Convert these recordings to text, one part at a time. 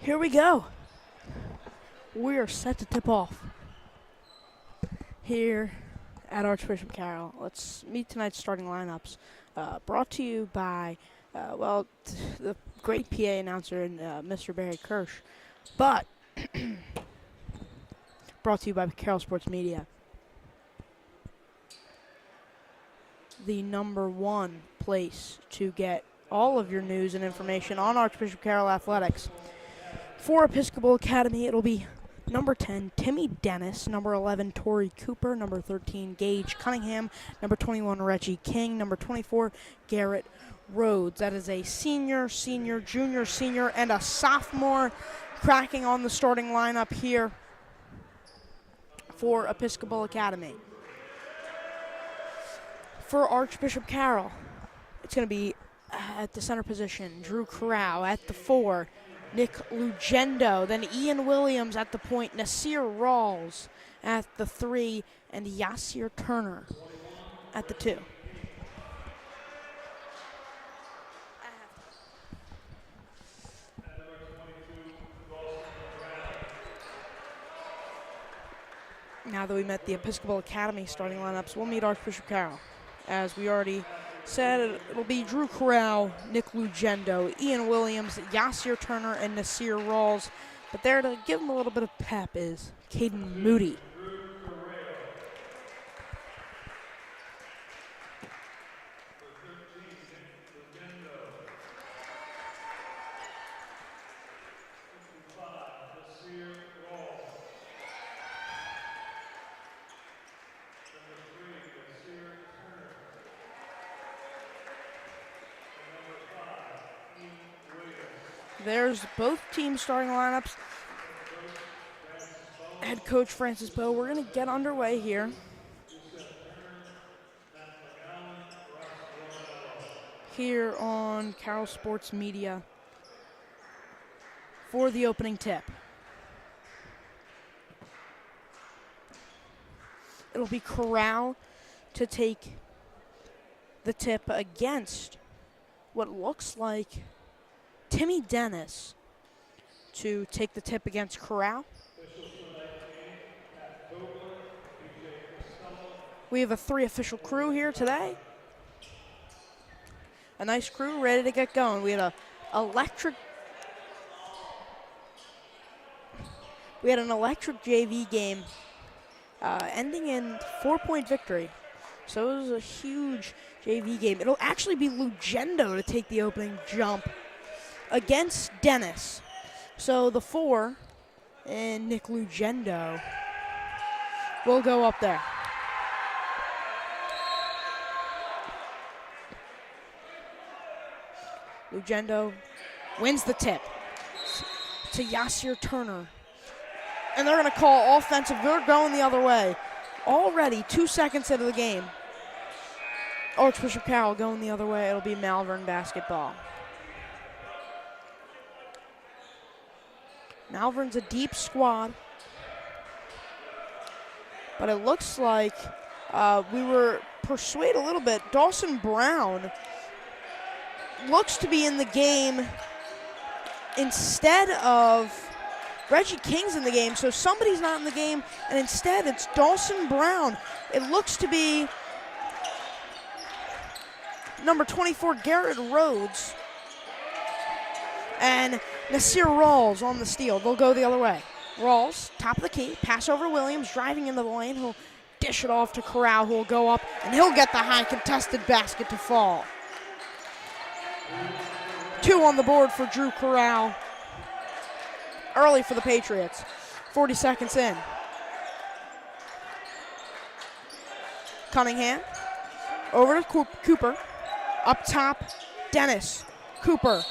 Here we go. We are set to tip off here at Archbishop Carroll. Let's meet tonight's starting lineups. Brought to you by, the great PA announcer and Mr. Barry Kirsch, but brought to you by Carroll Sports Media. The number one place to get all of your news and information on Archbishop Carroll Athletics. For Episcopal Academy, it'll be number 10, Timmy Dennis, number 11, Tori Cooper, number 13, Gage Cunningham, number 21, Reggie King, number 24, Garrett Rhodes. That is a senior, junior, senior, and a sophomore cracking on the starting lineup here for Episcopal Academy. For Archbishop Carroll, it's going to be at the center position, Drew Corral at the 4, Nick Lugendo, then Ian Williams at the point, Nasir Rawls at the 3, and Yasir Turner at the 2. Now that we met the Episcopal Academy starting lineups, we'll meet Archbishop Carroll. As we already said, it'll be Drew Corral, Nick Lugendo, Ian Williams, Yasir Turner, and Nasir Rawls. But there to give him a little bit of pep is Caden Moody. There's both teams' starting lineups. Head coach Francis Bowe. We're going to get underway here. Here on Carroll Sports Media for the opening tip. It'll be Corral to take the tip against what looks like Timmy Dennis to take the tip against Corral. We have a 3 official crew here today. A nice crew ready to get going. We had an electric JV game ending in 4-point victory. So it was a huge JV game. It'll actually be Lugendo to take the opening jump against Dennis. So the 4 and Nick Lugendo will go up there. Lugendo wins the tip to Yasir Turner. And they're going to call offensive. They're going the other way. Already 2 seconds into the game. Archbishop Carroll going the other way. It'll be Malvern basketball. Malvern's a deep squad, but it looks like we were persuaded a little bit. Dawson Brown looks to be in the game instead of Reggie King's in the game, so somebody's not in the game, and instead it's Dawson Brown. It looks to be number 24, Garrett Rhodes, and Nasir Rawls on the steal. They'll go the other way. Rawls, top of the key, pass over Williams, driving into the lane. He'll dish it off to Corral, who will go up, and he'll get the high contested basket to fall. 2 on the board for Drew Corral. Early for the Patriots. 40 seconds in. Cunningham, over to Cooper. Up top, Dennis. Cooper.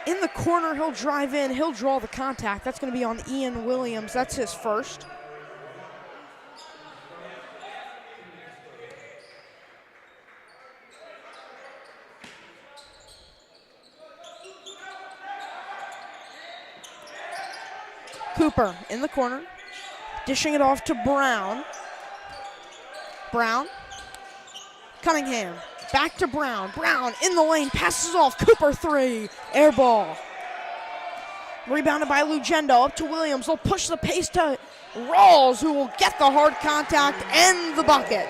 In the corner, he'll drive in, he'll draw the contact. That's going to be on Ian Williams. That's his first. Cooper in the corner, dishing it off to Brown. Brown. Cunningham. Back to Brown. Brown in the lane, passes off. Cooper 3. Air ball. Rebounded by Lugendo, up to Williams. They'll push the pace to Rawls, who will get the hard contact and the bucket.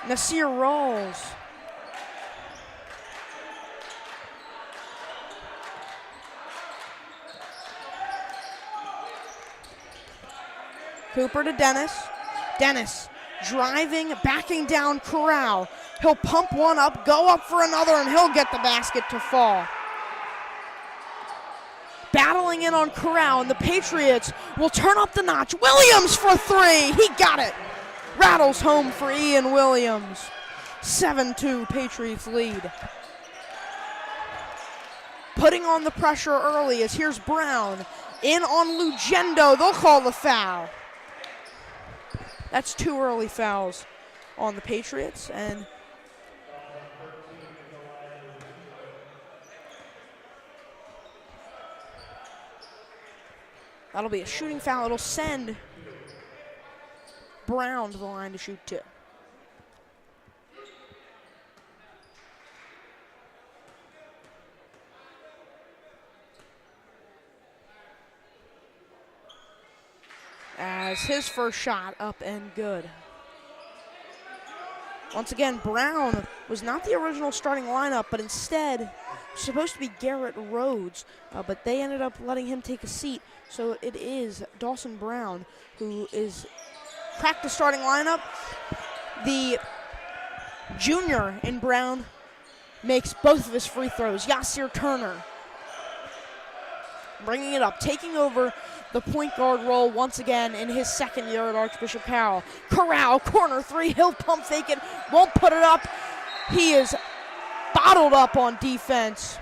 Nasir Rawls. Cooper to Dennis. Dennis driving, backing down Carroll. He'll pump one up, go up for another, and he'll get the basket to fall. Battling in on Carroll, and the Patriots will turn up the notch. Williams for three. He got it. Rattles home for Ian Williams. 7-2 Patriots lead. Putting on the pressure early as here's Brown. In on Lugendo. They'll call the foul. That's 2 early fouls on the Patriots, and that'll be a shooting foul. It'll send Brown to the line to shoot 2. As his first shot up and good. Once again, Brown was not the original starting lineup, but instead was supposed to be Garrett Rhodes, but they ended up letting him take a seat. So it is Dawson Brown who is cracked the starting lineup. The junior in Brown makes both of his free throws. Yasir Turner bringing it up, taking over the point guard role once again in his second year at Archbishop Carroll. Carroll, corner three, he'll pump fake it, won't put it up. He is bottled up on defense.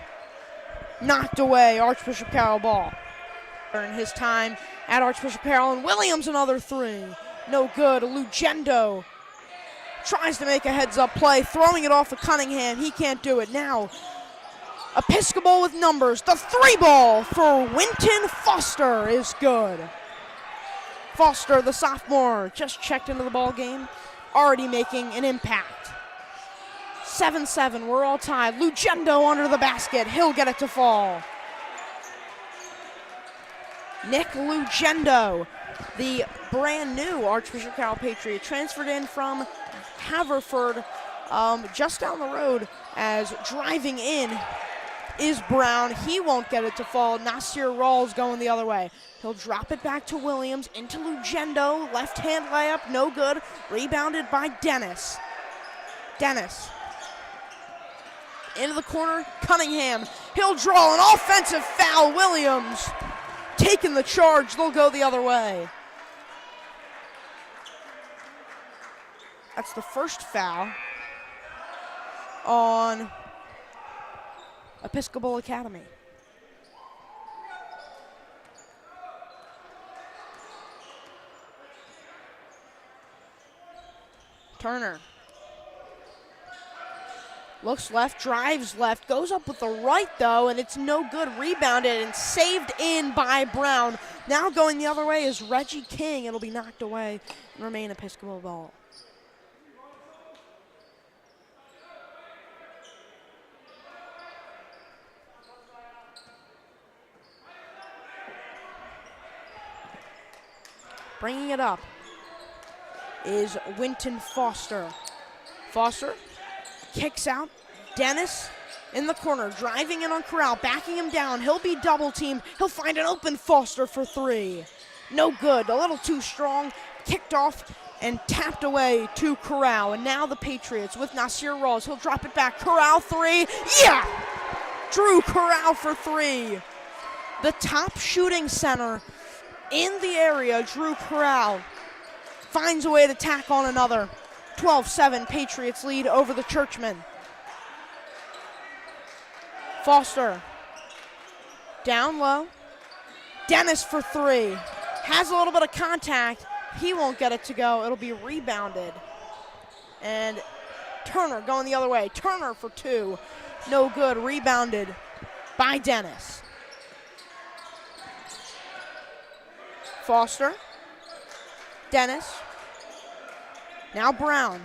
Knocked away, Archbishop Carroll ball. In his time at Archbishop Carroll, and Williams another three. No good. Lugendo tries to make a heads-up play, throwing it off of Cunningham. He can't do it. Now Episcopal with numbers. The three ball for Winton Foster is good. Foster, the sophomore, just checked into the ball game, already making an impact. 7-7, we're all tied. Lugendo under the basket. He'll get it to fall. Nick Lugendo, the brand new Archbishop Carroll Patriot, transferred in from Haverford, just down the road, as driving in is Brown. He won't get it to fall. Nasir Rawls going the other way. He'll drop it back to Williams, into Lugendo. Left-hand layup, no good. Rebounded by Dennis. Dennis. Into the corner, Cunningham. He'll draw an offensive foul. Williams taking the charge. They'll go the other way. That's the first foul on Episcopal Academy. Turner looks left, drives left, goes up with the right though, and it's no good. Rebounded and saved in by Brown. Now going the other way is Reggie King. It'll be knocked away and remain Episcopal ball. Bringing it up is Winton Foster. Foster kicks out. Dennis in the corner, driving in on Carroll, backing him down. He'll be double teamed. He'll find an open Foster for three. No good, a little too strong. Kicked off and tapped away to Carroll. And now the Patriots with Nasir Rawls. He'll drop it back. Carroll three. Yeah! Drew Carroll for three. The top shooting center in the area, Drew Carroll, finds a way to tack on another. 12-7, Patriots lead over the Churchmen. Foster, down low. Dennis for three. Has a little bit of contact. He won't get it to go. It'll be rebounded. And Turner going the other way. Turner for two. No good. Rebounded by Dennis. Foster, Dennis, now Brown,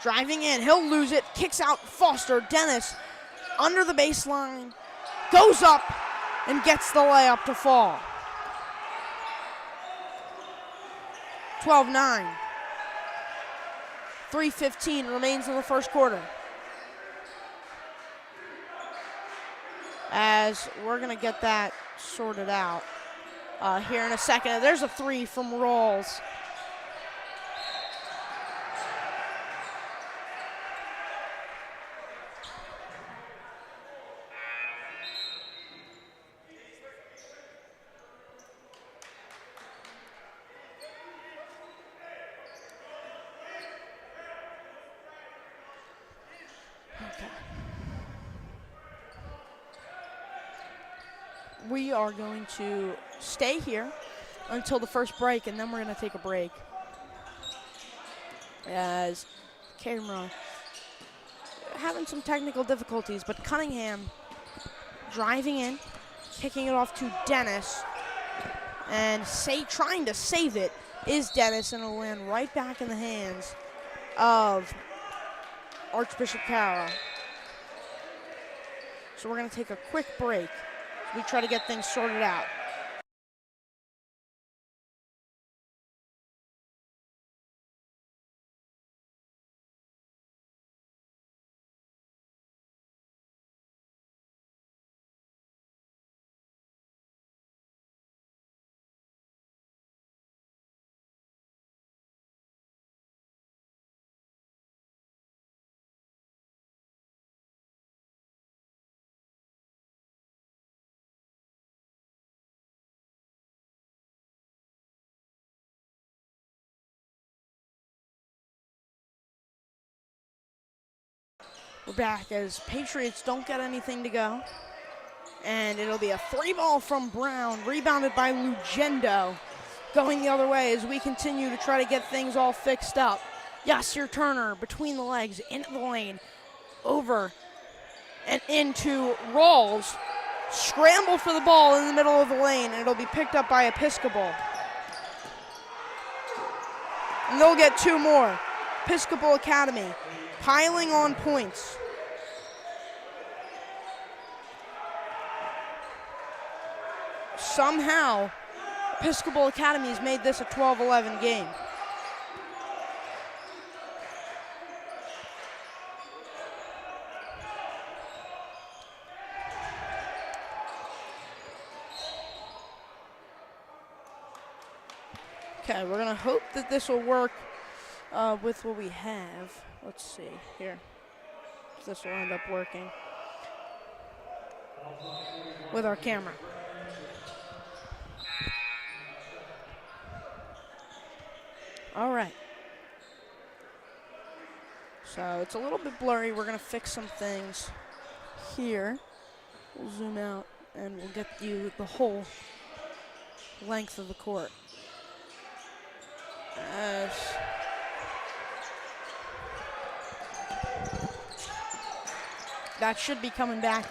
driving in, he'll lose it, kicks out Foster. Dennis under the baseline, goes up and gets the layup to fall. 12-9. 3:15 remains in the first quarter. As we're going to get that sorted out here in a second. There's a three from Rawls. We are going to stay here until the first break, and then we're going to take a break. As camera having some technical difficulties, but Cunningham driving in, kicking it off to Dennis, and trying to save it is Dennis, and it'll land right back in the hands of Archbishop Carroll. So we're going to take a quick break. We try to get things sorted out. We're back as Patriots don't get anything to go. And it'll be a three ball from Brown, rebounded by Lugendo. Going the other way as we continue to try to get things all fixed up. Yasir Turner between the legs, into the lane, over and into Rawls. Scramble for the ball in the middle of the lane, and it'll be picked up by Episcopal. And they'll get two more. Episcopal Academy piling on points. Somehow, Episcopal Academy has made this a 12-11 game. Okay, we're going to hope that this will work with what we have. Let's see here if this will end up working with our camera. All right. So it's a little bit blurry. We're going to fix some things here. We'll zoom out and we'll get you the whole length of the court. That should be coming back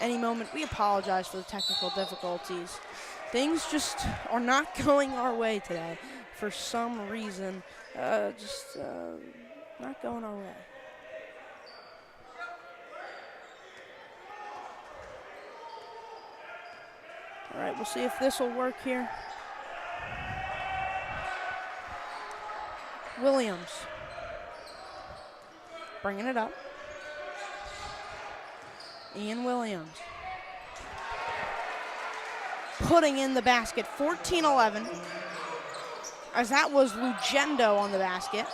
any moment. We apologize for the technical difficulties. Things just are not going our way today for some reason. Not going our way. All right, we'll see if this will work here. Williams bringing it up. Ian Williams putting in the basket, 14-11, as that was Lugendo on the basket.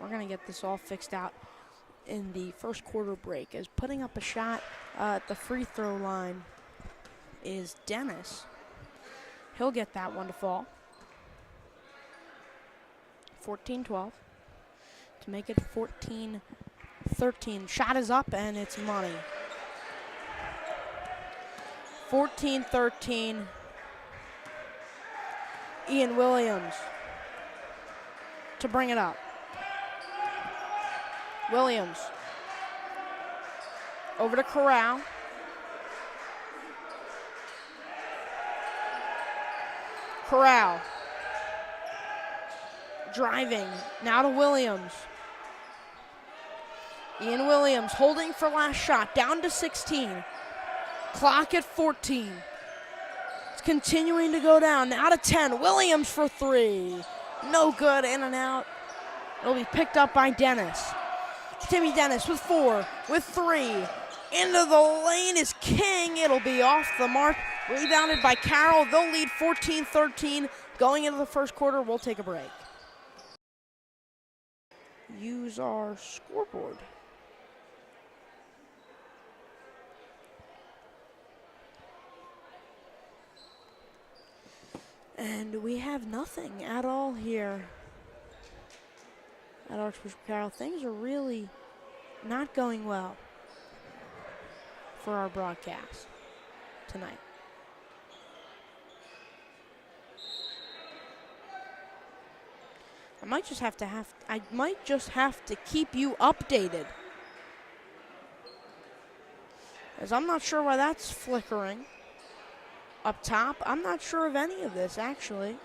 We're going to get this all fixed out in the first quarter break, as putting up a shot at the free throw line is Dennis. He'll get that one to fall. 14-12 to make it 14-13. Shot is up and it's money. 14-13. Ian Williams to bring it up. Williams. Over to Carroll. Carroll. Driving. Now to Williams. Ian Williams holding for last shot. Down to 16. Clock at 14. It's continuing to go down. Now to 10. Williams for 3. No good. In and out. It'll be picked up by Dennis. Timmy Dennis with 4. With 3. Into the lane is King. It'll be off the mark. Rebounded by Carroll. They'll lead 14-13. Going into the first quarter, we'll take a break. Use our scoreboard. And we have nothing at all here at Archbishop Carroll. Things are really not going well for our broadcast tonight. I might just have to keep you updated, as I'm not sure why that's flickering up top. I'm not sure of any of this, actually.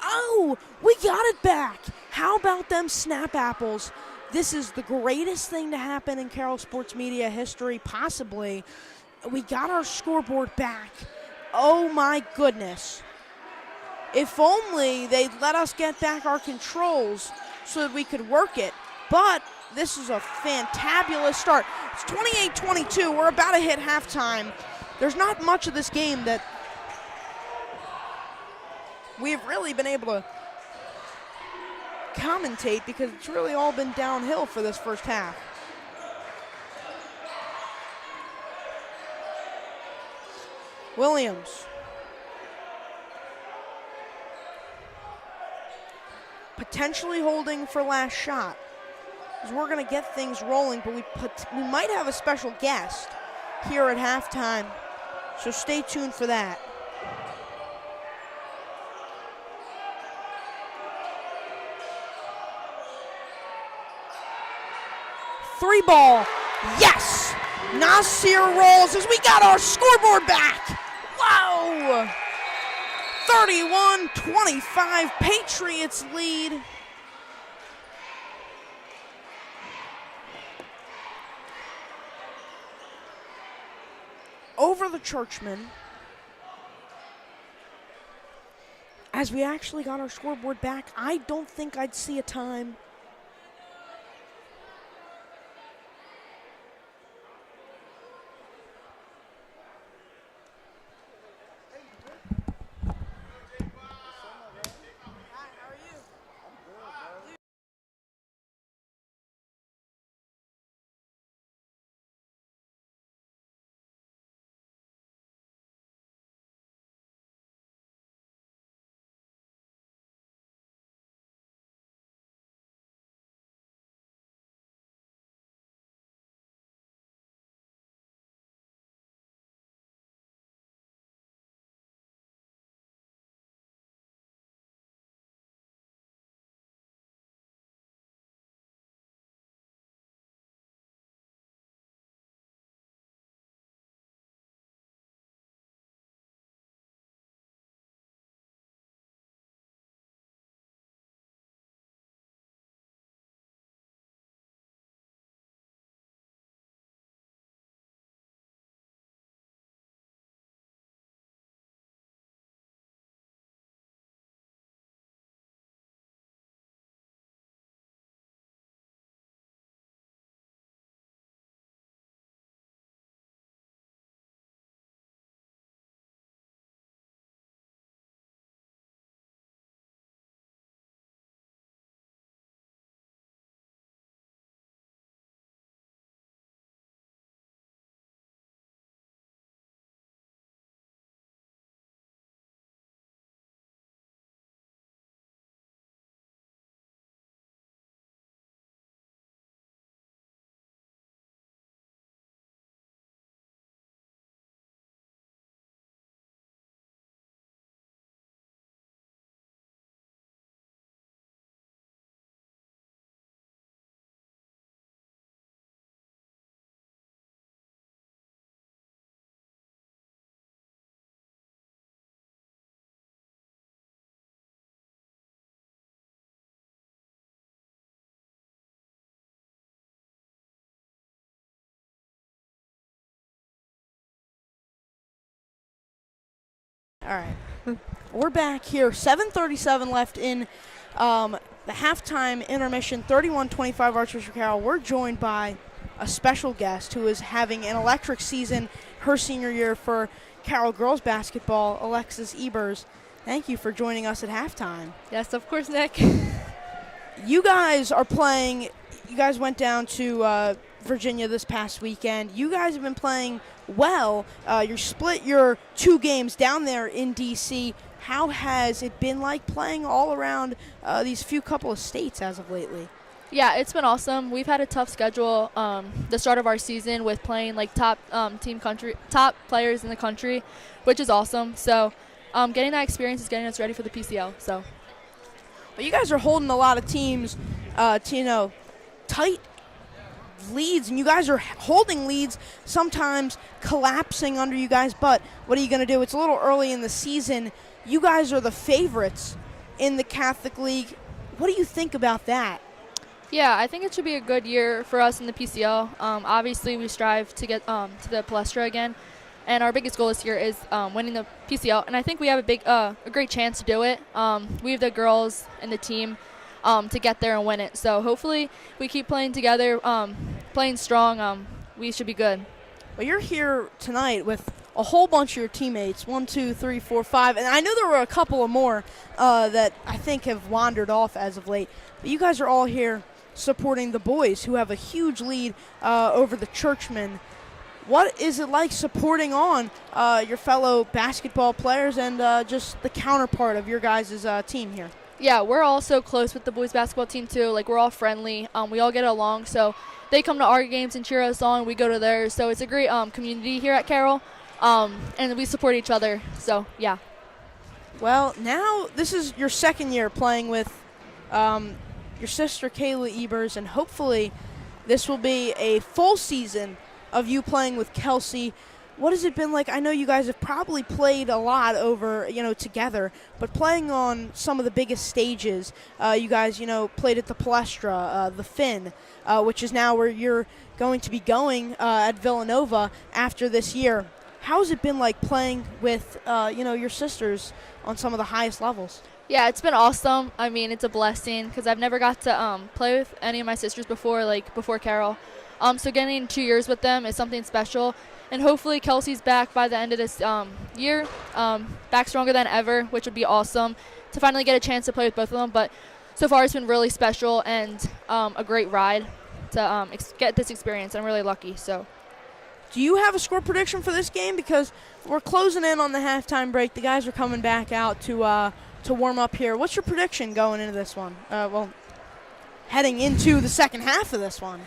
Oh, we got it back. How about them snap apples? This is the greatest thing to happen in Carroll sports media history, possibly. We got our scoreboard back. Oh my goodness. If only they'd let us get back our controls so that we could work it. But this is a fantabulous start. It's 28-22. We're about to hit halftime. There's not much of this game that we've really been able to commentate, because it's really all been downhill for this first half. Williams. Potentially holding for last shot, because we're going to get things rolling, but we might have a special guest here at halftime, so stay tuned for that. Three ball, yes! Nasir rolls as we got our scoreboard back. Wow! 31-25, Patriots lead. Over the Churchmen, as we actually got our scoreboard back. I don't think I'd see a time All right. We're back here. 7:37 left in the halftime intermission. 31-25 Archbishop Carroll. We're joined by a special guest who is having an electric season her senior year for Carroll girls basketball, Alexis Ebers. Thank you for joining us at halftime. Yes, of course, Nick. You guys are playing. You guys went down to Virginia this past weekend. You guys have been playing well. You split your 2 games down there in D.C. How has it been like playing all around these few couple of states as of lately? Yeah, it's been awesome. We've had a tough schedule the start of our season with playing like top players in the country, which is awesome. So getting that experience is getting us ready for the PCL. So, well, you guys are holding a lot of teams to tight leads, and you guys are holding leads, sometimes collapsing under you guys. But what are you going to do? It's a little early in the season. You guys are the favorites in the Catholic League. What do you think about that? yeah, I think it should be a good year for us in the PCL. Obviously, we strive to get to the Palestra again, and our biggest goal this year is winning the PCL. And I think we have a great chance to do it. We have the girls and the team to get there and win it. So hopefully, we keep playing together, playing strong. We should be good. Well, you're here tonight with a whole bunch of your teammates, 1, 2, 3, 4, 5, and I know there were a couple of more that I think have wandered off as of late. But you guys are all here supporting the boys, who have a huge lead over the Churchmen. What is it like supporting on your fellow basketball players and just the counterpart of your guys' team here? Yeah, we're all so close with the boys basketball team too. Like, we're all friendly. We all get along. So they come to our games and cheer us on. We go to theirs. So it's a great community here at Carroll, and we support each other. So yeah. Well, now this is your second year playing with your sister Kayla Ebers, and hopefully this will be a full season of you playing with Kelsey. What has it been like? I know you guys have probably played a lot over, together, but playing on some of the biggest stages, you guys, played at the Palestra, the Finn, which is now where you're going to be going at Villanova after this year. How has it been like playing with, your sisters on some of the highest levels? Yeah, it's been awesome. I mean, it's a blessing because I've never got to play with any of my sisters before Carroll. So getting 2 years with them is something special. And hopefully Kelsey's back by the end of this year, back stronger than ever, which would be awesome to finally get a chance to play with both of them. But so far it's been really special and a great ride to get this experience. I'm really lucky. So, do you have a score prediction for this game? Because we're closing in on the halftime break. The guys are coming back out to warm up here. What's your prediction going into this one? Heading into the second half of this one.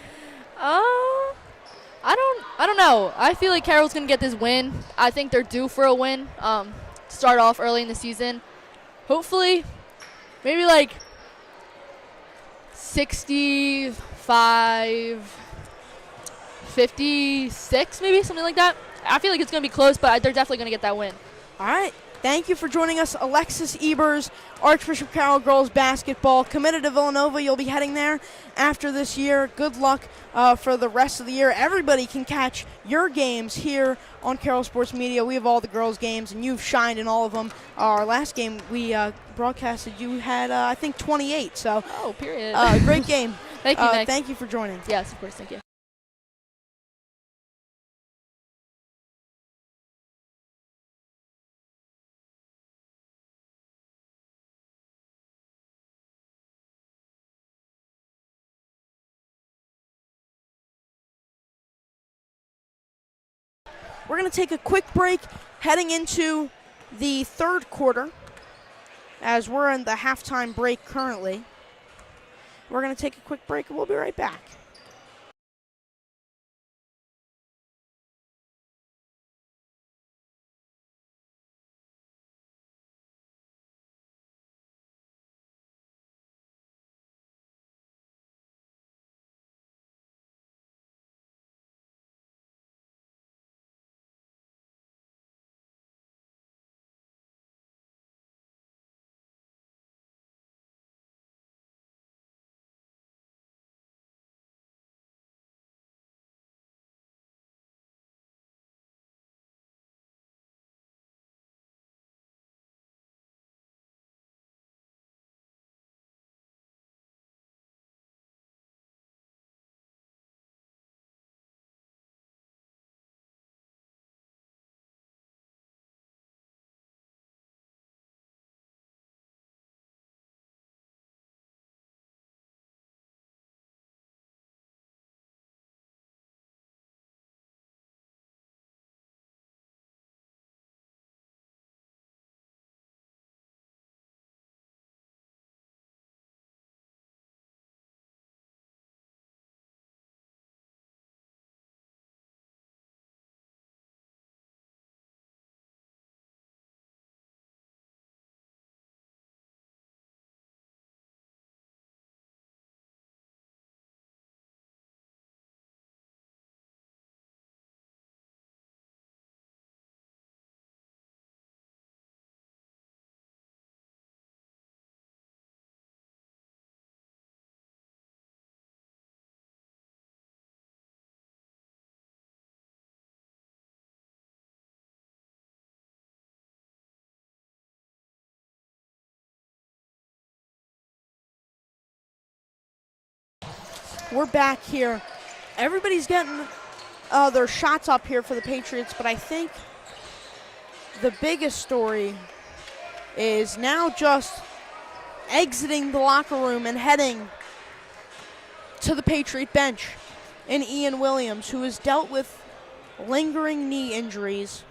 I don't know. I feel like Carroll's going to get this win. I think they're due for a win. Start off early in the season. Hopefully, maybe like 65-56, maybe, something like that. I feel like it's going to be close, but they're definitely going to get that win. All right. Thank you for joining us, Alexis Ebers, Archbishop Carroll girls basketball, committed to Villanova. You'll be heading there after this year. Good luck for the rest of the year. Everybody can catch your games here on Carroll Sports Media. We have all the girls' games, and you've shined in all of them. Our last game we broadcasted, you had, I think, 28. So, period. Great game. Thank you, Nick. Thank you for joining. Yes, of course. Thank you. We're going to take a quick break heading into the third quarter as we're in the halftime break currently. We're going to take a quick break and we'll be right back. We're back here. Everybody's getting their shots up here for the Patriots, but I think the biggest story is now just exiting the locker room and heading to the Patriot bench in Ian Williams, who has dealt with lingering knee injuries.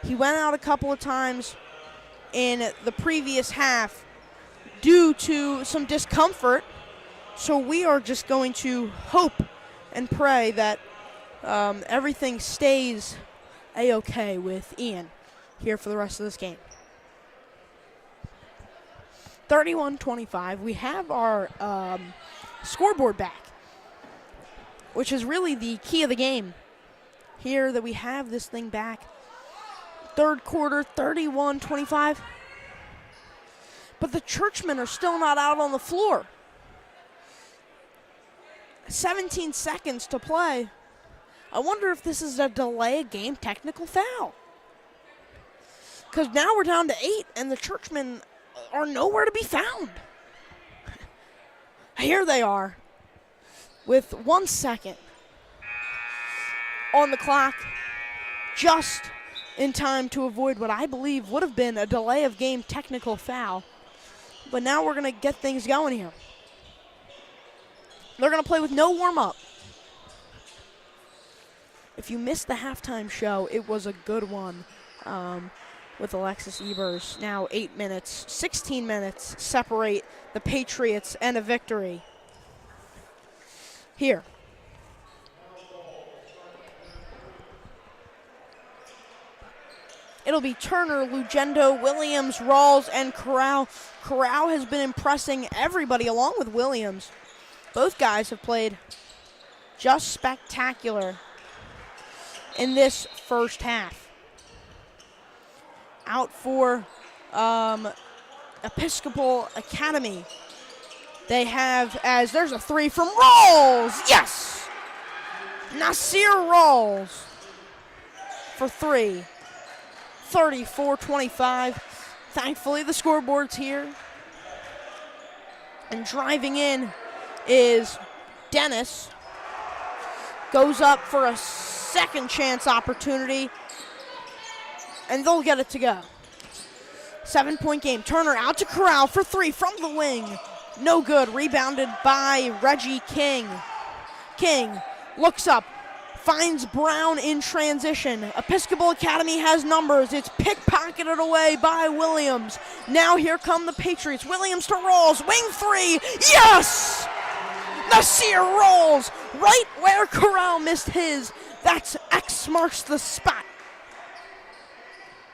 He went out a couple of times in the previous half due to some discomfort, so we are just going to hope and pray that everything stays A-okay with Ian here for the rest of this game. 31-25, we have our scoreboard back, which is really the key of the game here, that we have this thing back. Third quarter, 31-25. But the Churchmen are still not out on the floor. 17 seconds to play. I wonder if this is a delay game technical foul. Because now we're down to 8, and the Churchmen are nowhere to be found. Here they are with 1 second on the clock, just in time to avoid what I believe would have been a delay of game technical foul. But now we're going to get things going here. They're going to play with no warm-up. If you missed the halftime show, it was a good one with Alexis Ebers. Now 8 minutes, 16 minutes separate the Patriots and a victory. Here. It'll be Turner, Lugendo, Williams, Rawls, and Carroll. Carroll has been impressing everybody along with Williams. Both guys have played just spectacular in this first half. Out for Episcopal Academy, they have, as there's a three from Rawls. Yes! Nasir Rawls for three. 34-25. Thankfully, the scoreboard's here. And driving in is Dennis. Goes up for a second chance opportunity, and they'll get it to go. 7-point game. Turner out to Carroll for three from the wing. No good. Rebounded by Reggie King. King looks up, finds Brown in transition. Episcopal Academy has numbers. It's pickpocketed away by Williams. Now here come the Patriots. Williams to Rawls. Wing three. Yes! Nasir Rawls right where Carroll missed his. That's X marks the spot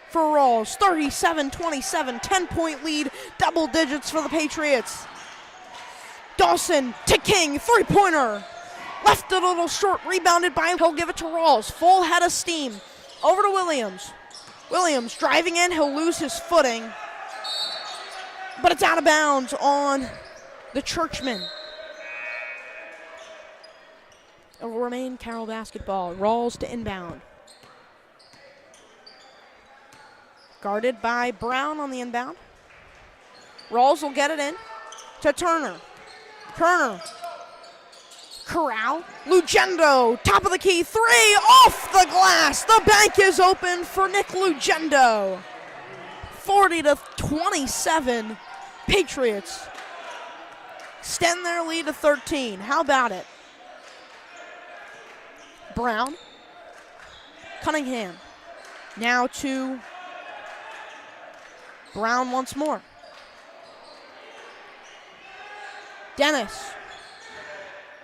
for Rawls. 37-27, 10-point lead, double digits for the Patriots. Dawson to King, three-pointer. Left a little short, rebounded by him. He'll give it to Rawls. Full head of steam. Over to Williams. Williams driving in. He'll lose his footing. But it's out of bounds on the Churchmen. It will remain Carroll basketball. Rawls to inbound. Guarded by Brown on the inbound. Rawls will get it in to Turner. Turner. Corral. Lugendo. Top of the key. Three. Off the glass. The bank is open for Nick Lugendo. 40-27. Patriots extend their lead to 13. How about it? Brown. Cunningham. Now to Brown once more. Dennis.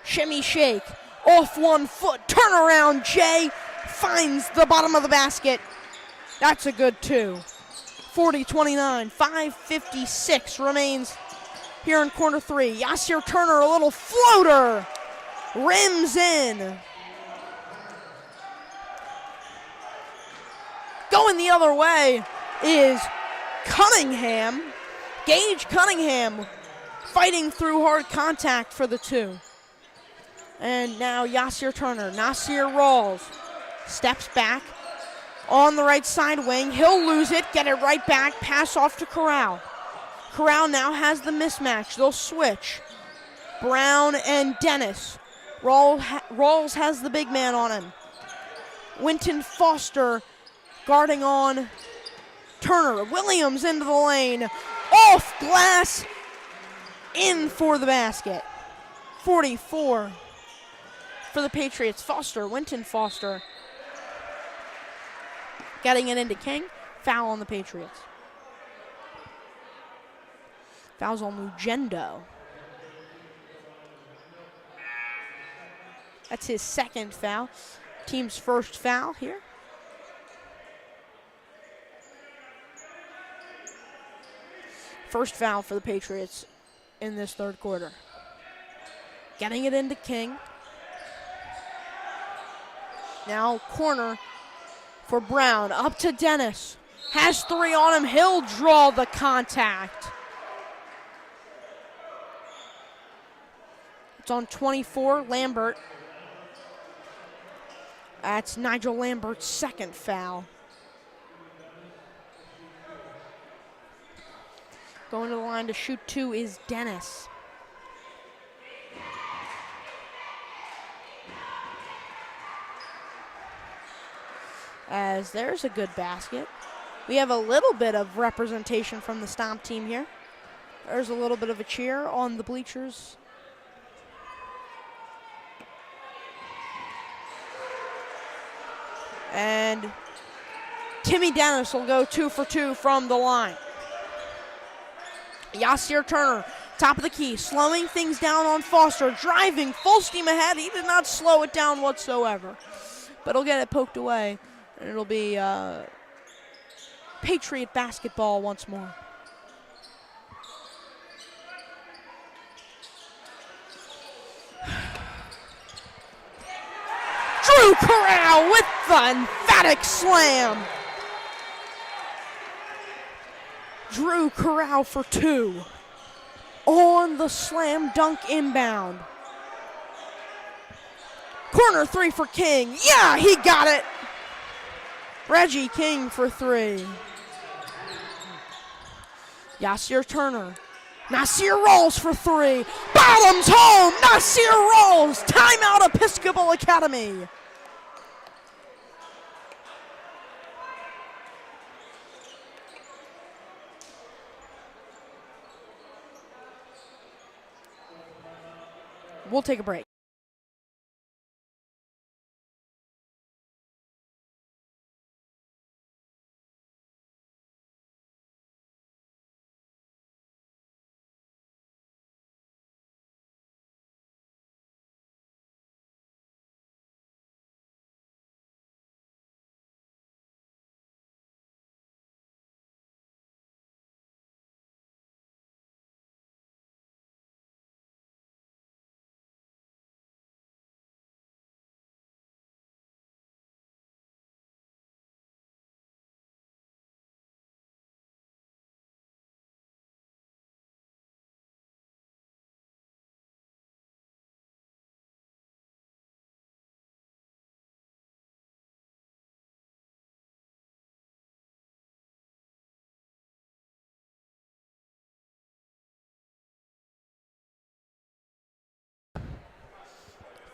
Shimmy shake. Off 1 foot. Turnaround. Jay finds the bottom of the basket. That's a good two. 40-29. 5:56 remains here in quarter three. Yasir Turner, a little floater. Rims in. Going the other way is Cunningham. Gage Cunningham fighting through hard contact for the two. And now Yasir Turner. Nasir Rawls steps back on the right side wing. He'll lose it, get it right back, pass off to Corral. Corral now has the mismatch. They'll switch. Brown and Dennis. Rawls has the big man on him. Winton Foster guarding on Turner. Williams into the lane. Off glass. In for the basket. 44 for the Patriots. Winton Foster getting it into King. Foul on the Patriots. Fouls on Lugendo. That's his second foul. Team's first foul here. First foul for the Patriots in this third quarter. Getting it into King. Now corner for Brown. Up to Dennis. Has three on him. He'll draw the contact. It's on 24, Lambert. That's Nigel Lambert's second foul. Going to the line to shoot two is Dennis. As there's a good basket. We have a little bit of representation from the Stomp team here. There's a little bit of a cheer on the bleachers. And Timmy Dennis will go 2 for 2 from the line. Yasir Turner, top of the key, slowing things down on Foster, driving full steam ahead. He did not slow it down whatsoever, but he'll get it poked away, and it'll be Patriot basketball once more. Drew Carroll with the emphatic slam. Drew Carroll for 2 on the slam dunk inbound. Corner 3 for King. Yeah, he got it. Reggie King for 3. Yasir Turner. Nasir Rawls for 3. Bottoms home. Nasir Rawls. Timeout Episcopal Academy. We'll take a break.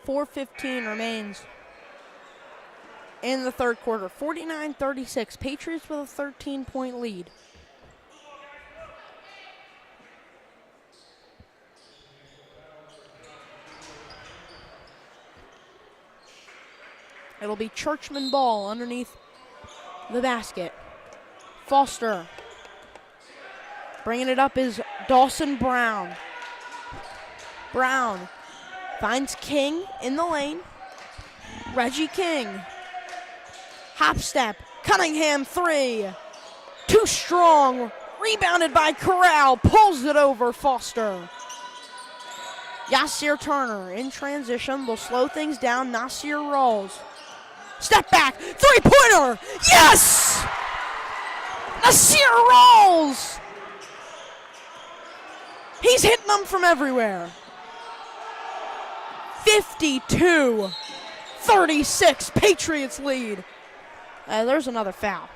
.4:15 remains in the third quarter. 49-36. Patriots with a 13-point lead. It'll be Churchmen ball underneath the basket. Foster. Bringing it up is Dawson Brown. Brown finds King in the lane. Reggie King. Hop step. Cunningham 3. Too strong. Rebounded by Corral. Pulls it over Foster. Yasir Turner in transition will slow things down. Nasir Rawls. Step back. Three-pointer. Yes! Nasir Rawls. He's hitting them from everywhere. 52-36. Patriots lead. There's another foul.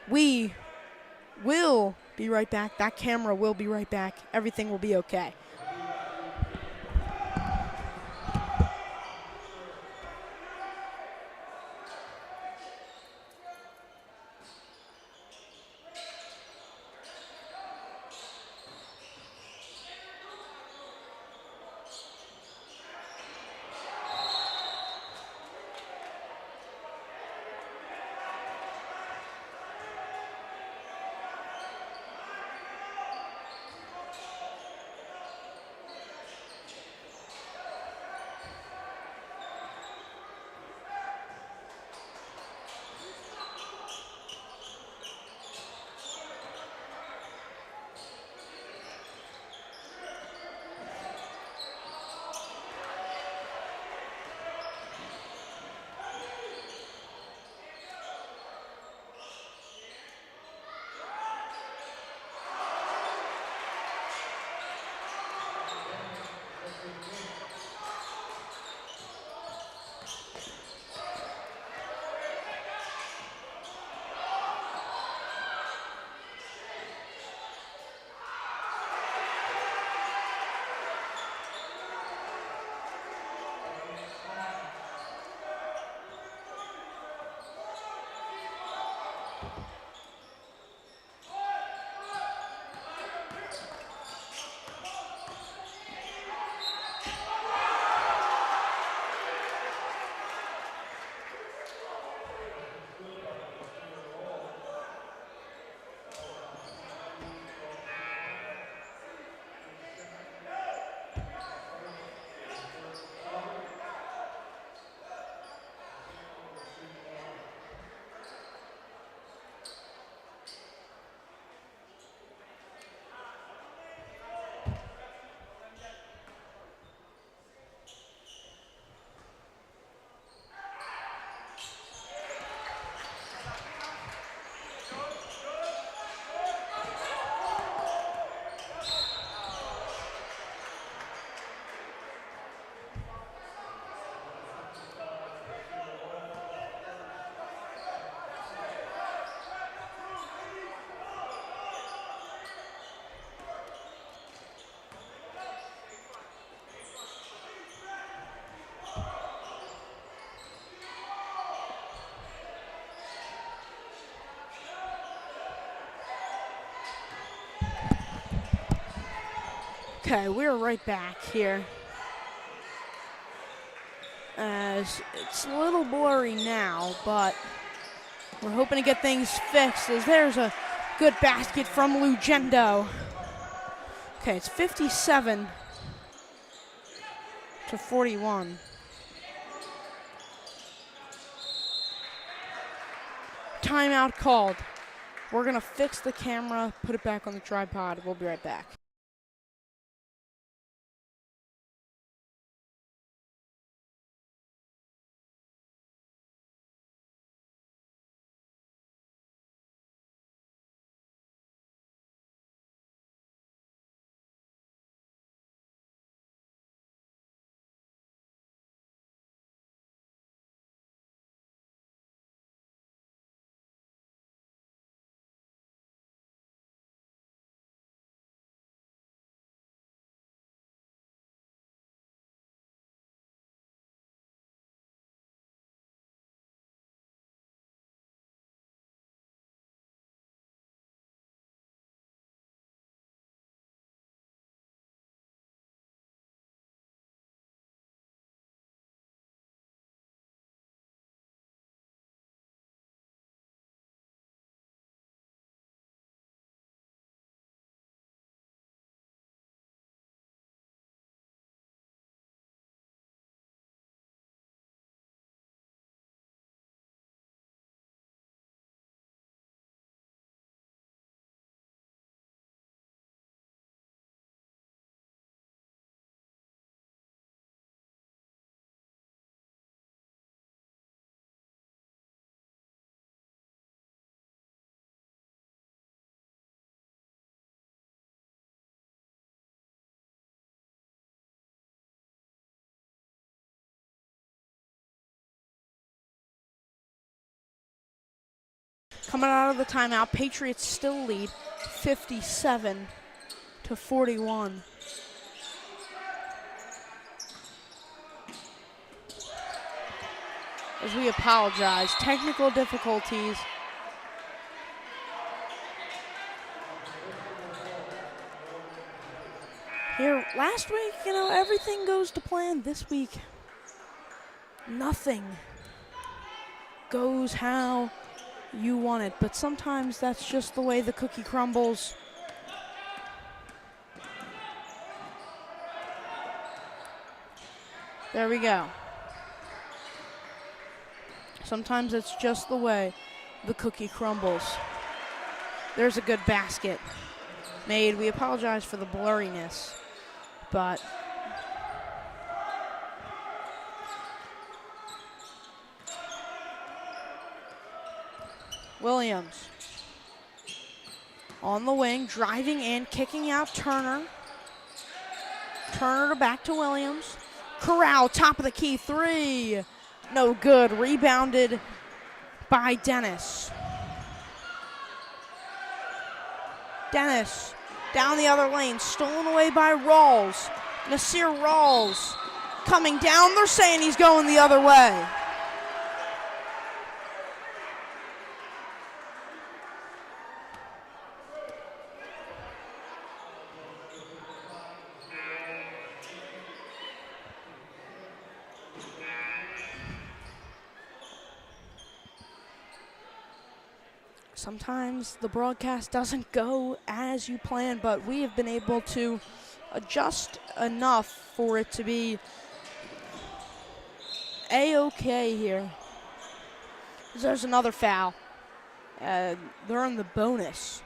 We will be right back. That camera will be right back. Everything will be okay. Okay, we're right back here. As it's a little blurry now, but we're hoping to get things fixed as there's a good basket from Lugendo. Okay, it's 57 to 41. Timeout called. We're going to fix the camera, put it back on the tripod. We'll be right back. Coming out of the timeout, Patriots still lead 57 to 41. As we apologize, technical difficulties. Here, last week, everything goes to plan. This week, nothing goes how you want it, but sometimes that's just the way the cookie crumbles. There we go. Sometimes it's just the way the cookie crumbles. There's a good basket made. We apologize for the blurriness, but Williams on the wing, driving in, kicking out Turner. Turner back to Williams. Carroll, top of the key, three. No good, rebounded by Dennis. Dennis down the other lane, stolen away by Rawls. Nasir Rawls coming down. They're saying he's going the other way. Sometimes the broadcast doesn't go as you plan, but we have been able to adjust enough for it to be A-okay here. There's another foul. They're in the bonus.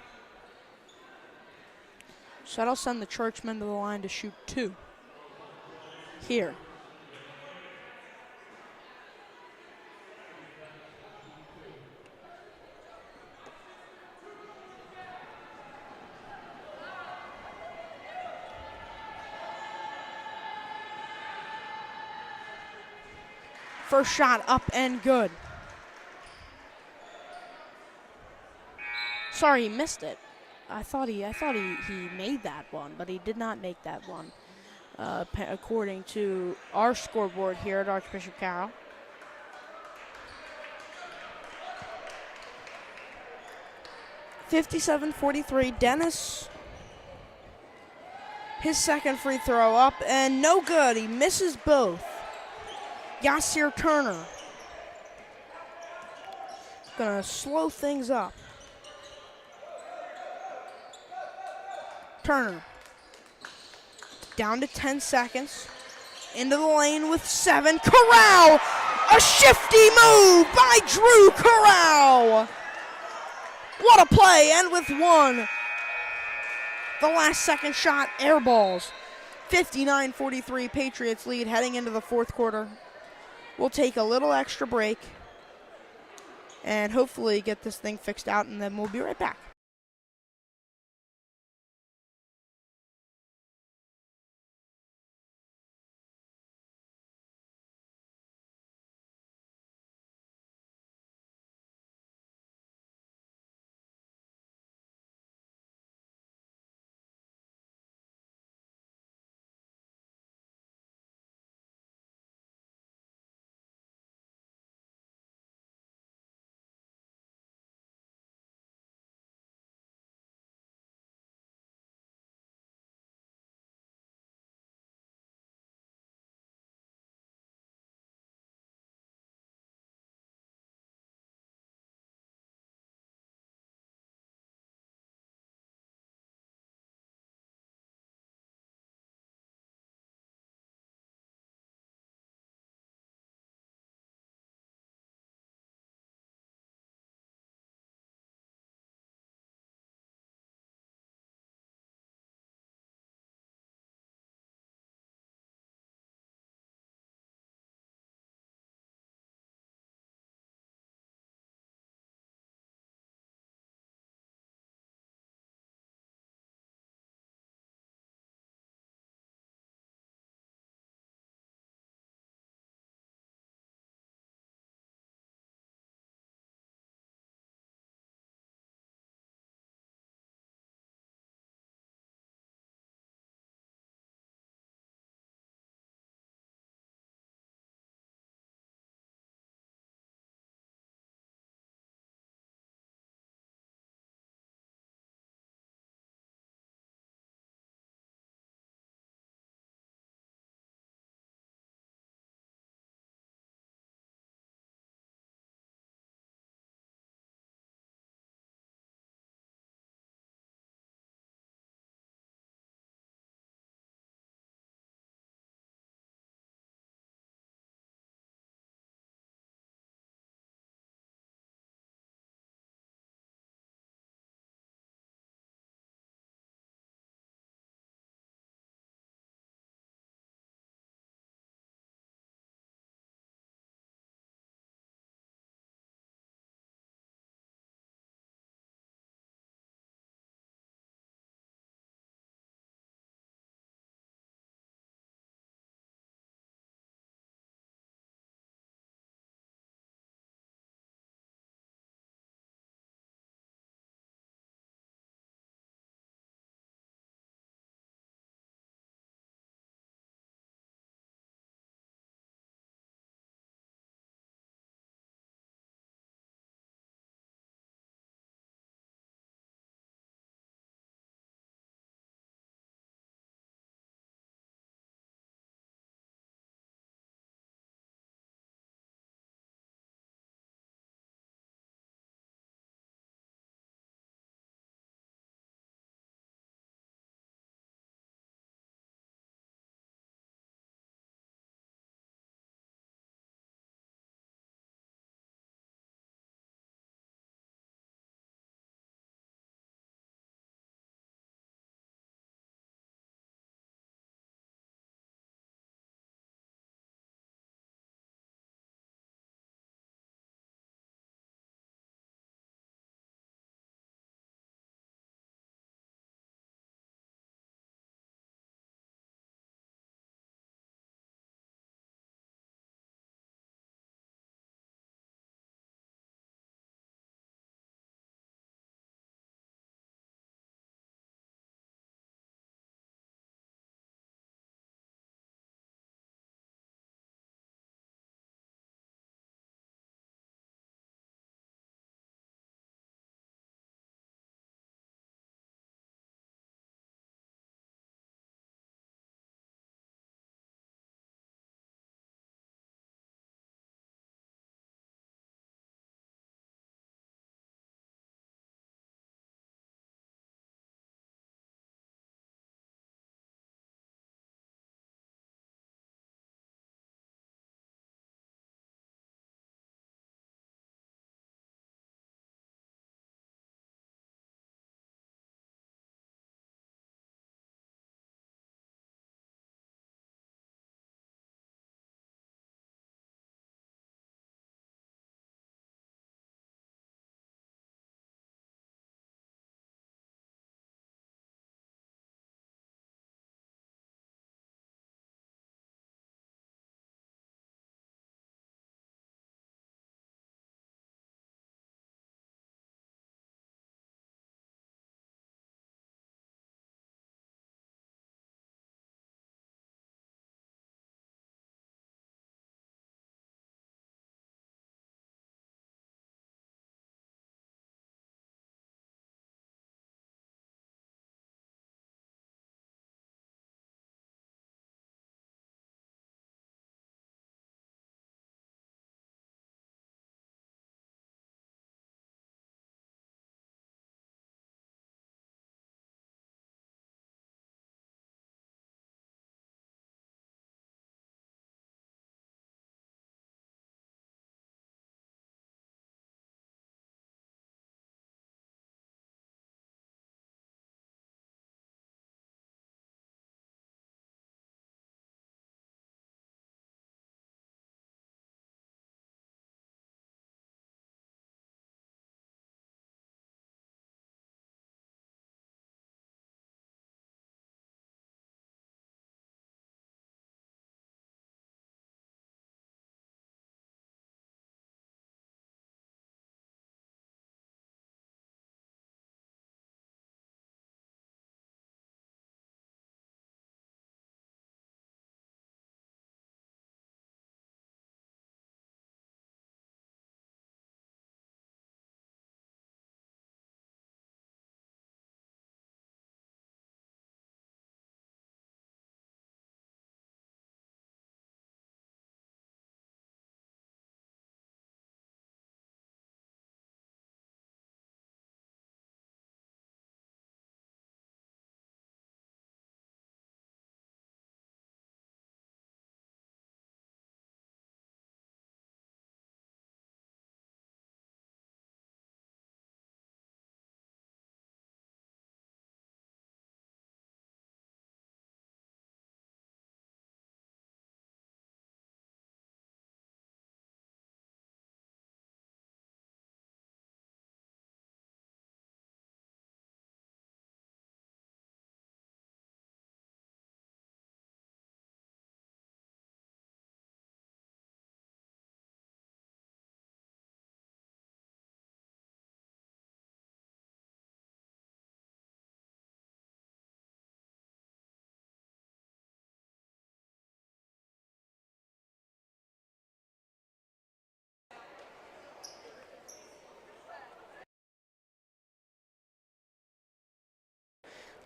So that'll send the Churchmen to the line to shoot two. Here. First shot up and good. Sorry, he missed it. I thought he made that one, but he did not make that one, according to our scoreboard here at Archbishop Carroll. $57-43. Dennis His second free throw up and no good. He misses both. Yasir Turner gonna slow things up. Turner down to 10 seconds. Into the lane with 7. Carroll! A shifty move by Drew Carroll! What a play, and with 1. The last second shot, air balls. 59-43, Patriots lead heading into the fourth quarter. We'll take a little extra break and hopefully get this thing fixed out, and then we'll be right back.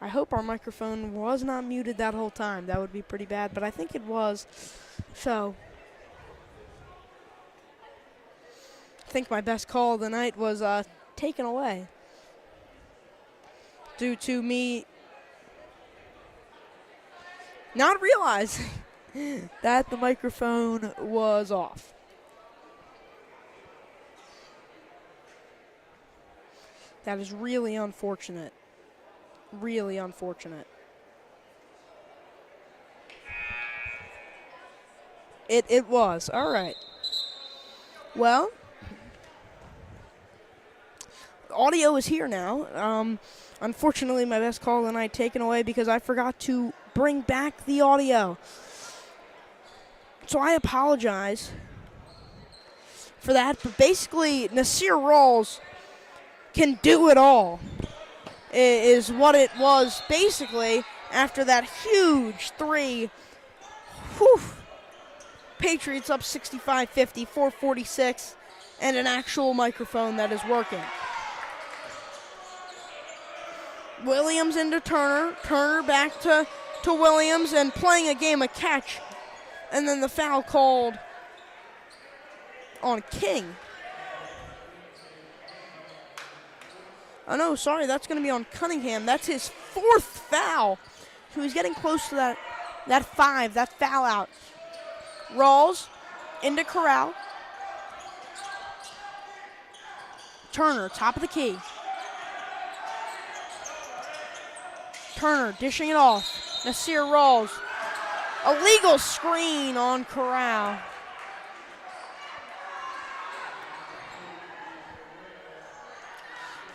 I hope our microphone was not muted that whole time. That would be pretty bad, but I think it was. So, I think my best call of the night was taken away due to me not realizing that the microphone was off. That is really unfortunate. Really unfortunate. It was. All right. Well, the audio is here now. Unfortunately, my best call of the night taken away because I forgot to bring back the audio. So I apologize for that. But basically, Nasir Rawls can do it all, is what it was basically after that huge three. Whew. Patriots up 65-50, 4:46, and an actual microphone that is working. Williams into Turner. Turner back to Williams and playing a game of catch. And then the foul called on King. Oh, no, sorry, that's going to be on Cunningham. That's his fourth foul. So he's getting close to that five, that foul out. Rawls into Carroll. Turner, top of the key. Turner dishing it off. Nasir Rawls. Illegal screen on Carroll.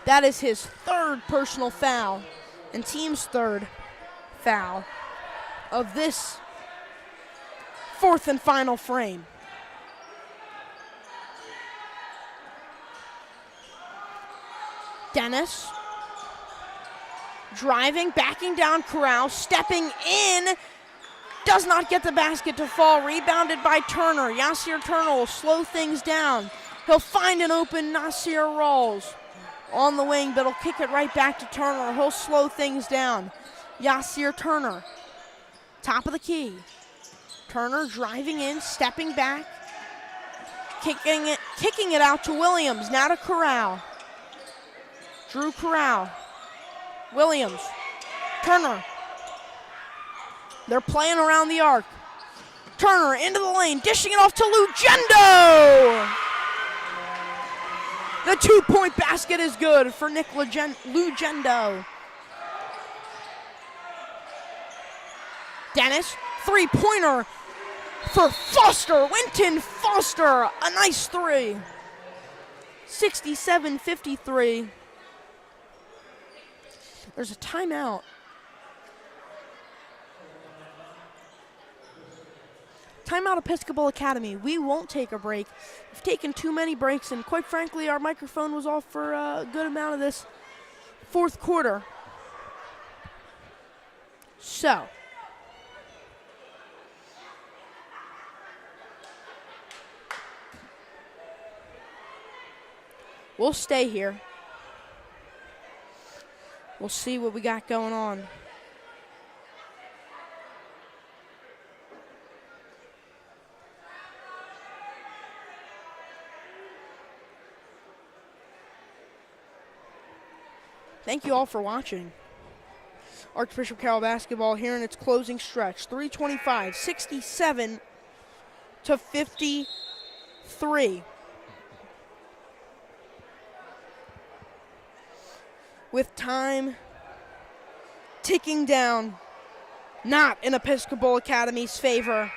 That is his third personal foul and team's third foul of this fourth and final frame. Dennis driving, backing down Carroll, stepping in, does not get the basket to fall, rebounded by Turner. Yasir Turner will slow things down. He'll find an open Nasir Rawls on the wing, but he'll kick it right back to Turner. He'll slow things down. Yasir Turner, top of the key. Turner driving in, stepping back, kicking it out to Williams. Now to Carroll. Drew Carroll. Williams. Turner. They're playing around the arc. Turner into the lane, dishing it off to Lugendo. The 2-point basket is good for Nick Lugendo. Dennis, three-pointer for Foster. Winton Foster, a nice three. 67-53. There's a timeout. Timeout Episcopal Academy. We won't take a break. We've taken too many breaks, and quite frankly, our microphone was off for a good amount of this fourth quarter. So, we'll stay here. We'll see what we got going on. Thank you all for watching. Archbishop Carroll basketball here in its closing stretch. 3:25, 67-53. With time ticking down, not in Episcopal Academy's favor.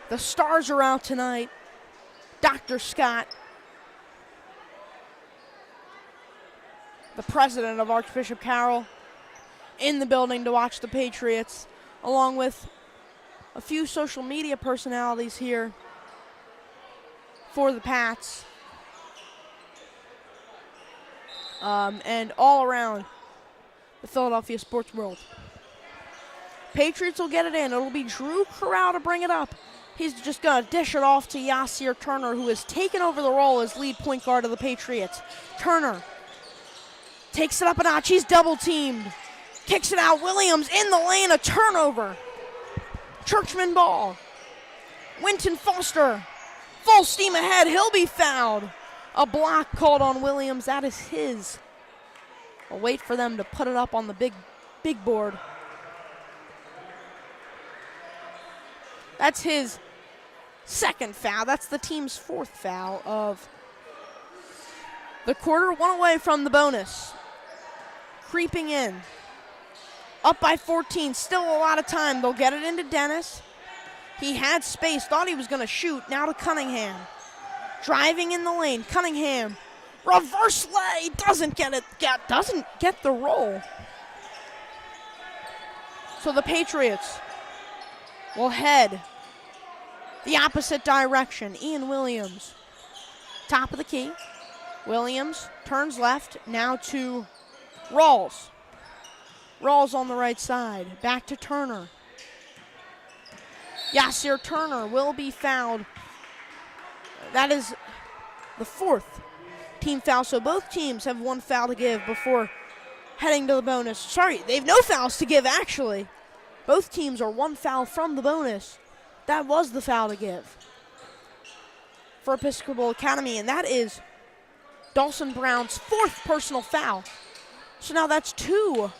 The stars are out tonight. Dr. Scott, the president of Archbishop Carroll, in the building to watch the Patriots, along with a few social media personalities here for the Pats. And all around the Philadelphia sports world. Patriots will get it in. It'll be Drew Carroll to bring it up. He's just going to dish it off to Yasir Turner, who has taken over the role as lead point guard of the Patriots. Turner Takes it up a notch. He's double teamed. Kicks it out. Williams in the lane. A turnover. Churchman ball. Winton Foster. Full steam ahead. He'll be fouled. A block called on Williams. That is his. I'll wait for them to put it up on the big board. That's his second foul. That's the team's fourth foul of the quarter. One away from the bonus. Creeping in. Up by 14. Still a lot of time. They'll get it into Dennis. He had space. Thought he was going to shoot. Now to Cunningham. Driving in the lane. Cunningham. Reverse lay. Doesn't get it. Doesn't get the roll. So the Patriots will head the opposite direction. Ian Williams. Top of the key. Williams turns left. Now to Rawls. Rawls on the right side. Back to Turner. Yasir Turner will be fouled. That is the fourth team foul. So both teams have one foul to give before heading to the bonus. Sorry, they have no fouls to give, actually. Both teams are one foul from the bonus. That was the foul to give for Episcopal Academy, and that is Dawson Brown's fourth personal foul. So now that's two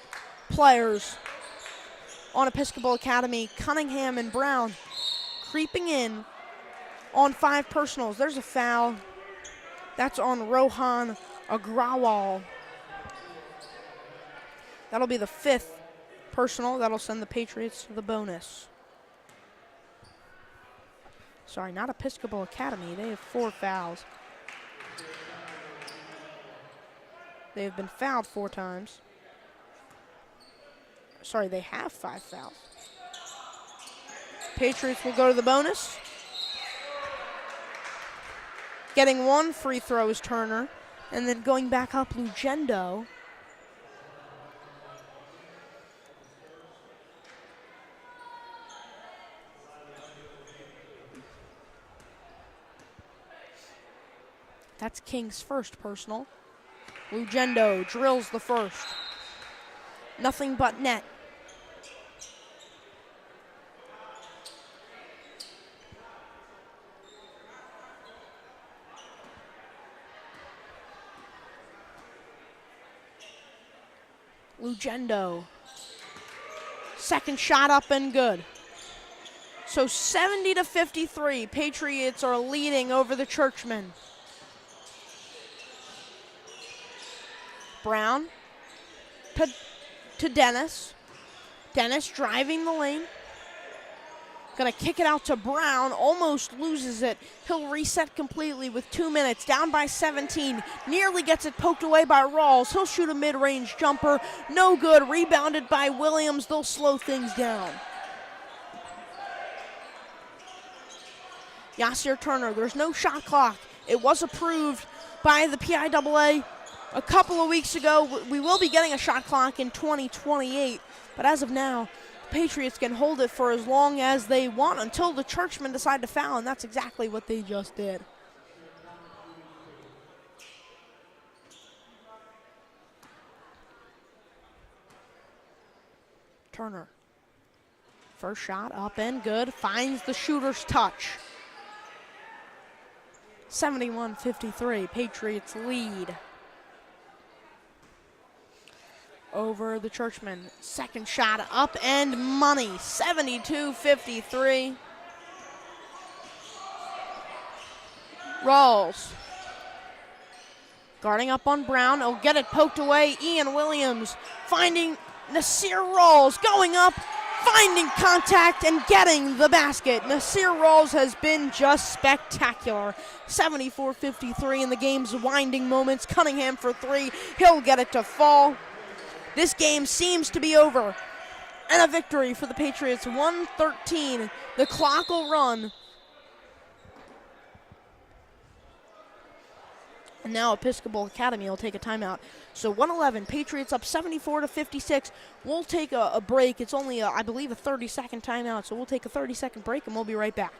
players on Episcopal Academy, Cunningham and Brown, creeping in on 5 personals. There's a foul. That's on Rohan Agrawal. That'll be the 5th personal. That'll send the Patriots to the bonus. Sorry, not Episcopal Academy. They have 4 fouls. They have been fouled 4 times. Sorry, they have 5 fouls. Patriots will go to the bonus. Getting 1 free throw is Turner. And then going back up, Lugendo. That's King's first personal. Lugendo drills the first. Nothing but net. Lugendo. Second shot up and good. So 70-53, Patriots are leading over the Churchmen. Brown to Dennis. Dennis driving the lane. Gonna kick it out to Brown. Almost loses it. He'll reset completely with 2 minutes. Down by 17. Nearly gets it poked away by Rawls. He'll shoot a mid-range jumper. No good. Rebounded by Williams. They'll slow things down. Yasir Turner. There's no shot clock. It was approved by the PIAA a couple of weeks ago. We will be getting a shot clock in 2028, but as of now, Patriots can hold it for as long as they want until the Churchmen decide to foul, and that's exactly what they just did. Turner. First shot up and good. Finds the shooter's touch. 71-53, Patriots lead over the Churchmen. Second shot up and money. 72-53. Rawls. Guarding up on Brown. He'll get it poked away. Ian Williams finding Nasir Rawls. Going up, finding contact, and getting the basket. Nasir Rawls has been just spectacular. 74-53 in the game's winding moments. Cunningham for 3. He'll get it to fall. This game seems to be over. And a victory for the Patriots. 1:13. The clock will run. And now Episcopal Academy will take a timeout. So 1:11. Patriots up 74-56. We'll take a break. It's only, I believe, a 30-second timeout. So we'll take a 30-second break and we'll be right back.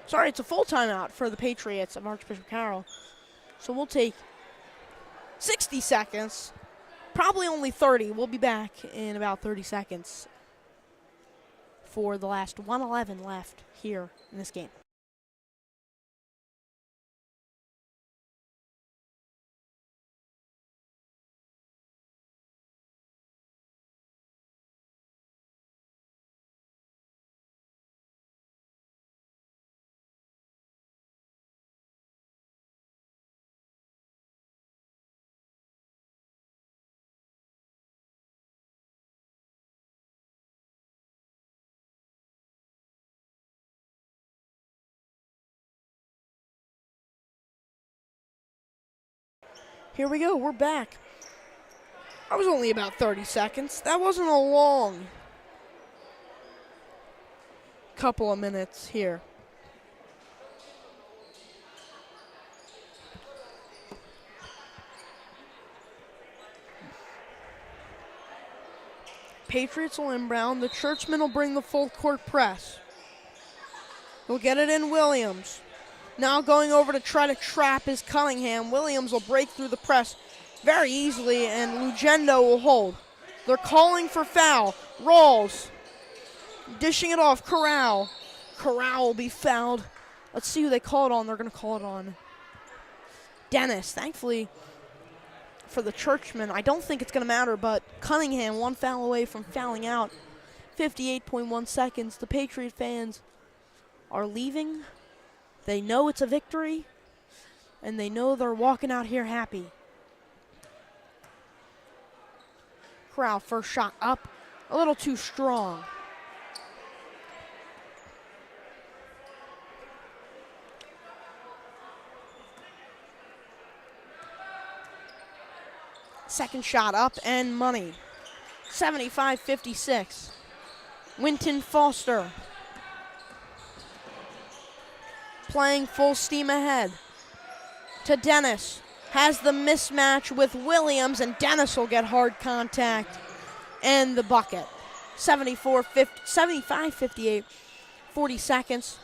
Sorry, it's a full timeout for the Patriots of Archbishop Carroll. So we'll take 60 seconds. Probably only 30. We'll be back in about 30 seconds for the last 111 left here in this game. Here we go, we're back. That was only about 30 seconds. That wasn't a long couple of minutes here. Patriots will inbound. The Churchmen will bring the full court press. We'll get it in Williams. Now going over to try to trap is Cunningham. Williams will break through the press very easily, and Lugendo will hold. They're calling for foul. Rawls dishing it off. Carroll. Carroll will be fouled. Let's see who they call it on. They're going to call it on Dennis. Thankfully for the Churchmen, I don't think it's going to matter, but Cunningham, one foul away from fouling out. 58.1 seconds. The Patriot fans are leaving. They know it's a victory, and they know they're walking out here happy. Carroll, first shot up, a little too strong. Second shot up and money. 75-56. Winton Foster playing full steam ahead to Dennis. Has the mismatch with Williams, and Dennis will get hard contact and the bucket. 75-58, 40 seconds.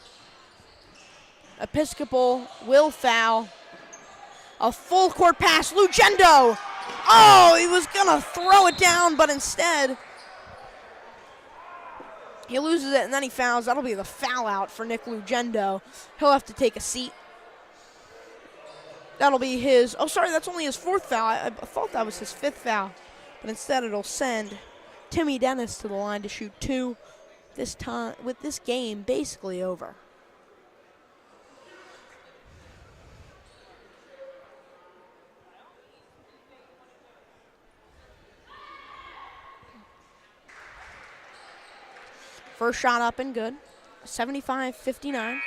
Episcopal will foul. A full court pass, Lugendo. Oh, he was gonna throw it down, but instead he loses it and then he fouls. That'll be the foul out for Nick Lugendo. He'll have to take a seat. That'll be his, oh sorry, that's only his fourth foul. I thought that was his fifth foul. But instead it'll send Timmy Dennis to the line to shoot two. This time, with this game basically over. First shot up and good. 75-59.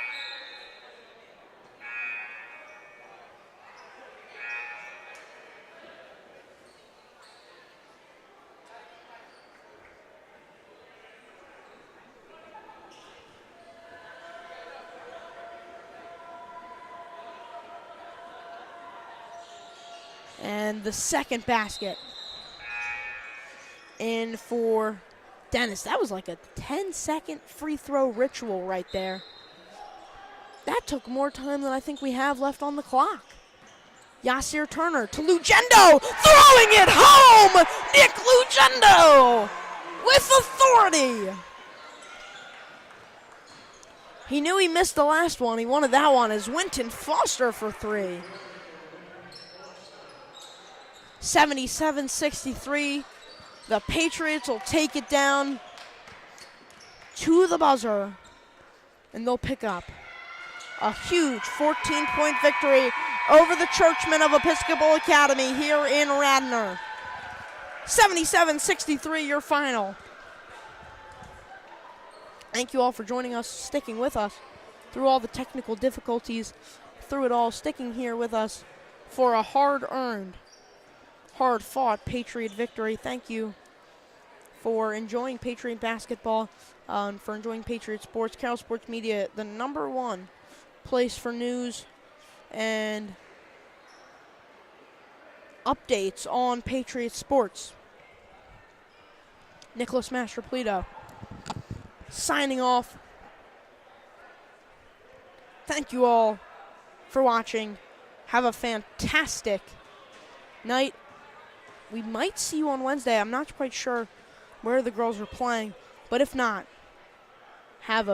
And the second basket in for Dennis. That was like a 10-second free throw ritual right there. That took more time than I think we have left on the clock. Yasir Turner to Lugendo, throwing it home! Nick Lugendo with authority. He knew he missed the last one. He wanted that one as Winton Foster for three. 77-63. The Patriots will take it down to the buzzer, and they'll pick up a huge 14-point victory over the Churchmen of Episcopal Academy here in Radnor. 77-63, your final. Thank you all for joining us, sticking with us through all the technical difficulties, through it all, sticking here with us for a hard-earned, hard-fought Patriot victory. Thank you for enjoying Patriot basketball, for enjoying Patriot sports. Carroll Sports Media, the #1 place for news and updates on Patriot sports. Nicholas Mastripolito signing off. Thank you all for watching. Have a fantastic night. We might see you on Wednesday. I'm not quite sure where the girls are playing, but if not, have a